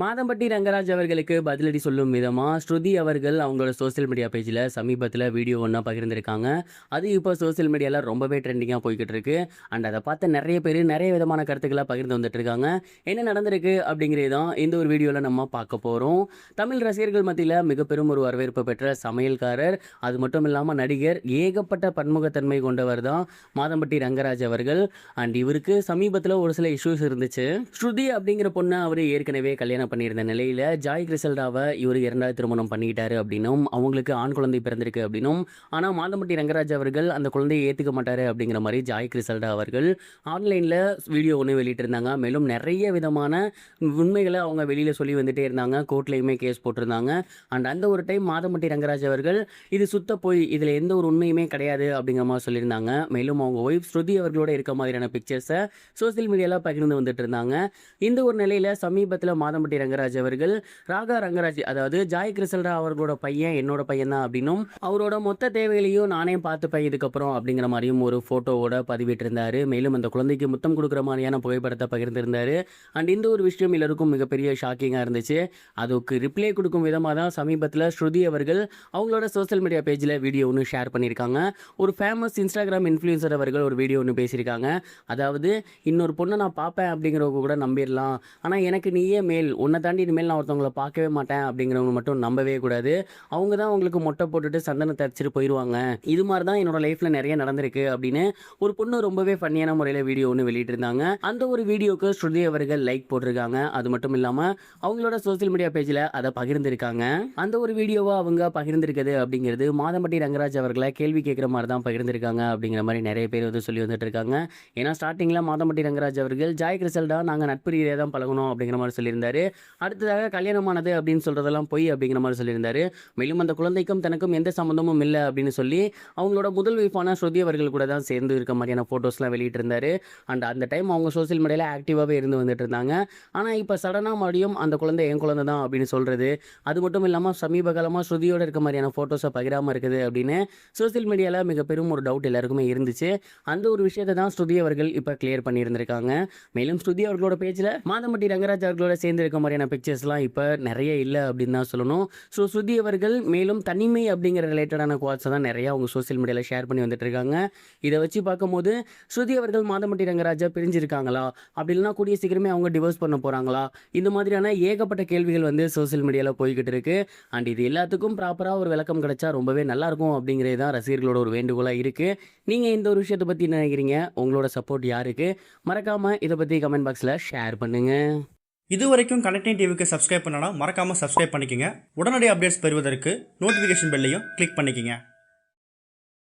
மாதம்பட்டி ரங்கராஜ் அவர்களுக்கு பதிலடி சொல்லும் விதமா ஸ்ருதி அவர்கள் அவங்களோட சோசியல் மீடியா பேஜில் சமீபத்தில் வீடியோ ஒன்றா பகிர்ந்திருக்காங்க. அது இப்போ சோசியல் மீடியாவில் ரொம்பவே ட்ரெண்டிங்காக போய்கிட்டு இருக்கு. அண்ட் அதை பார்த்து நிறைய பேர் நிறைய விதமான கருத்துக்களை பகிர்ந்து வந்துட்டு இருக்காங்க. என்ன நடந்திருக்கு அப்படிங்கிறது தான் இந்த ஒரு வீடியோவில் நம்ம பார்க்க போகிறோம். தமிழ் ரசிகர்கள் மத்தியில் மிக பெரும் ஒரு வரவேற்பு பெற்ற சமையல்காரர், அது மட்டும் இல்லாமல் நடிகர், ஏகப்பட்ட பன்முகத்தன்மை கொண்டவர் தான் மாதம்பட்டி ரங்கராஜ் அவர்கள். அண்ட் இவருக்கு சமீபத்தில் ஒரு சில இஷ்யூஸ் இருந்துச்சு. ஸ்ருதி அப்படிங்கிற பொண்ணை அவர் ஏற்கனவே கல்யாணம் பண்ணியிருந்த நிலையில் ஜாய் கிறிசல்டாவை இவர் 2வது திருமணம் பண்ணிக்கிட்டாரு அப்படின்னும், அவங்களுக்கு ஆண் குழந்தை பிறந்திருக்கு அப்படின்னும், ஆனால் மாதம்பட்டி ரங்கராஜ் அவர்கள் அந்த குழந்தையை ஏற்றுக்க மாட்டார் அப்படிங்கிற மாதிரி ஜாய் கிறிசல்டா அவர்கள் ஆன்லைனில் வீடியோ ஒன்று வெளியிட்டிருந்தாங்க. மேலும் நிறைய விதமான உண்மைகளை அவங்க வெளியில் சொல்லி வந்துட்டே இருந்தாங்க. கோர்ட்லேயுமே கேஸ் போட்டிருந்தாங்க. அண்ட் அந்த ஒரு டைம் மாதம்பட்டி ரங்கராஜ் அவர்கள் இது சுத்த போய் இதில் எந்த ஒரு உண்மையுமே கிடையாது அப்படிங்கிற மாதிரி சொல்லியிருந்தாங்க. மேலும் அவங்க ஒய்ஃப் ஸ்ருதி அவர்களோட இருக்க மாதிரியான பிக்சர்ஸை சோசியல் மீடியாவில் பகிர்ந்து வந்துட்டு இருந்தாங்க. இந்த ஒரு நிலையில் சமீபத்தில் மாதம்பட்டி ரங்கராஜ் அவர்கள் ராகா ரங்கராஜ், அதாவது ஜாய் கிறிசல்டா அவர்களோட பையன் என்னோட பையன் தான் அப்படின்னும், அவரோட மொத்த தேவைகளையும் நானே பார்த்துப்பேன் இதுக்கப்புறம் அப்படிங்கிற மாதிரியும் ஒரு ஃபோட்டோவோட பதிவிட்டிருந்தாரு. மேலும் அந்த குழந்தைக்கு முத்தம் கொடுக்குற மாதிரியான புகைப்படத்தை பகிர்ந்திருந்தாரு. அண்ட் இந்த ஒரு விஷயம் எல்லாருக்கும் மிகப்பெரிய ஷாக்கிங்காக இருந்துச்சு. அதுக்கு ரிப்ளை கொடுக்கும் விதமாக தான் சமீபத்தில் ஸ்ருதி அவர்கள் அவங்களோட சோசியல் மீடியா பேஜில் வீடியோ ஒன்று ஷேர் பண்ணியிருக்காங்க. ஒரு ஃபேமஸ் இன்ஸ்டாகிராம் இன்ஃப்ளூயன்சர் அவர்கள் ஒரு வீடியோ ஒன்று பேசியிருக்காங்க. அதாவது, இன்னொரு பொண்ணை நான் பார்ப்பேன் அப்படிங்கிறவங்க கூட நம்பிடலாம், ஆனால் எனக்கு நீயே மேல், உன்னை தாண்டி இனிமேல் நான் ஒருத்தவங்களை பார்க்கவே மாட்டேன் அப்படிங்கிறவங்க மட்டும் நம்பவே கூடாது. அவங்க தான் உங்களுக்கு மொட்டை போட்டுட்டு சந்தனத்தை அடிச்சிட்டு போயிடுவாங்க. இது மாதிரி தான் என்னோட லைஃப்பில் நிறைய நடந்திருக்கு அப்படின்னு ஒரு பொண்ணு ரொம்பவே ஃபன்னியான முறையில் வீடியோ ஒன்று வெளியிட்டிருந்தாங்க. அந்த ஒரு வீடியோக்கு ஸ்ருதி அவர்கள் லைக் போட்டிருக்காங்க. அது மட்டும் இல்லாமல் அவங்களோட சோசியல் மீடியா பேஜில் அதை பகிர்ந்திருக்காங்க. அந்த ஒரு வீடியோவை அவங்க பகிர்ந்திருக்குது அப்படிங்கிறது மாதம்பட்டி ரங்கராஜ் அவர்களை கேள்வி கேட்குற மாதிரி தான் பகிர்ந்திருக்காங்க அப்படிங்கிற மாதிரி நிறைய பேர் வந்து சொல்லி வந்துட்டு இருக்காங்க. ஏன்னா ஸ்டார்டிங்கில் மாதம்பட்டி ரங்கராஜ் அவர்கள் ஜாய் கிறிசல்டா நாங்கள் நட்பு ரீதியாக தான் பழகணும் அப்படிங்கிற மாதிரி சொல்லியிருந்தாரு. அடுத்ததாக கல்யாணமானது அப்படின்னு சொல்கிறதெல்லாம் பொய் அப்படிங்கிற மாதிரி சொல்லியிருந்தாரு. மேலும் அந்த குழந்தைக்கும் தனக்கும் எந்த சம்மந்தமும் இல்லை அப்படின்னு சொல்லி அவங்களோட முதல் வைஃபான ஸ்ருதி அவர்கள் கூட தான் சேர்ந்து இருக்க மாதிரியான ஃபோட்டோஸ்லாம் வெளியிட்டிருந்தாரு. அண்ட் அந்த டைம் அவங்க சோசியல் மீடியாவில் ஆக்டிவாகவே இருந்து வந்துட்டு இருந்தாங்க. ஆனால் இப்போ சடனாக மறுபடியும் அந்த குழந்தை என் குழந்தை தான் அப்படின்னு சொல்கிறது, அது மட்டும் இல்லாமல் சமீப காலமாக ஸ்ருதியோடு இருக்க மாதிரியான ஃபோட்டோஸை பகிராமல் இருக்குது அப்படின்னு சோசியல் மீடியாவில் மிக பெரும் ஒரு டவுட் எல்லாருக்குமே இருந்துச்சு. அந்த ஒரு விஷயத்தை தான் ஸ்ருதி அவர்கள் இப்போ கிளியர் பண்ணியிருந்திருக்காங்க. மேலும் ஸ்ருதி அவர்களோட பேஜில் மாதம்பட்டி ரங்கராஜ் அவர்களோட சேர்ந்து இருக்க மாதிரியான பிக்சர்ஸ்லாம் இப்போ நிறைய இல்லை அப்படின்னு தான் சொல்லணும். ஸோ ஸ்ருதி அவர்கள் மேலும் தனிமை அப்படிங்கிற ரிலேட்டடான குவாட்ஸை தான் நிறையா அவங்க சோசியல் மீடியாவில் ஷேர் பண்ணி வந்துட்டு இருக்காங்க. இதை வச்சு பார்க்கும்போது ஸ்ருதி அவர்கள் மாதம்பட்டி ரங்கராஜா பிரிஞ்சிருக்காங்களா, அப்படி இல்லைனா கூடிய சீக்கிரமே அவங்க டிவோர்ஸ் பண்ண போகிறாங்களா, இந்த மாதிரியான ஏகப்பட்ட கேள்விகள் வந்து சோசியல் மீடியாவில் போய்கிட்டு இருக்கு. அண்ட் இது எல்லாத்துக்கும் ப்ராப்பராக ஒரு விளக்கம் கிடைச்சா ரொம்பவே நல்லாயிருக்கும் அப்படிங்கிறது தான் ரசிகர்களோட ஒரு வேண்டுகோளாக இருக்குது. நீங்கள் இந்த ஒரு விஷயத்தை பற்றி நினைக்கிறீங்க? உங்களோட சப்போர்ட் யாருக்கு? மறக்காமல் இதை பற்றி கமெண்ட் பாக்ஸில் ஷேர் பண்ணுங்கள். இது வரைக்கும் கனெக்டிங் டிவிக்கு சப்ஸ்கிரைப் பண்ணனா மறக்காமல் சப்ஸ்கிரைப் பண்ணிக்கங்க. உடனடி அப்டேட்ஸ் பெறுவதற்கு நோட்டிஃபிகேஷன் பெல்லையும் கிளிக் பண்ணிக்கங்க.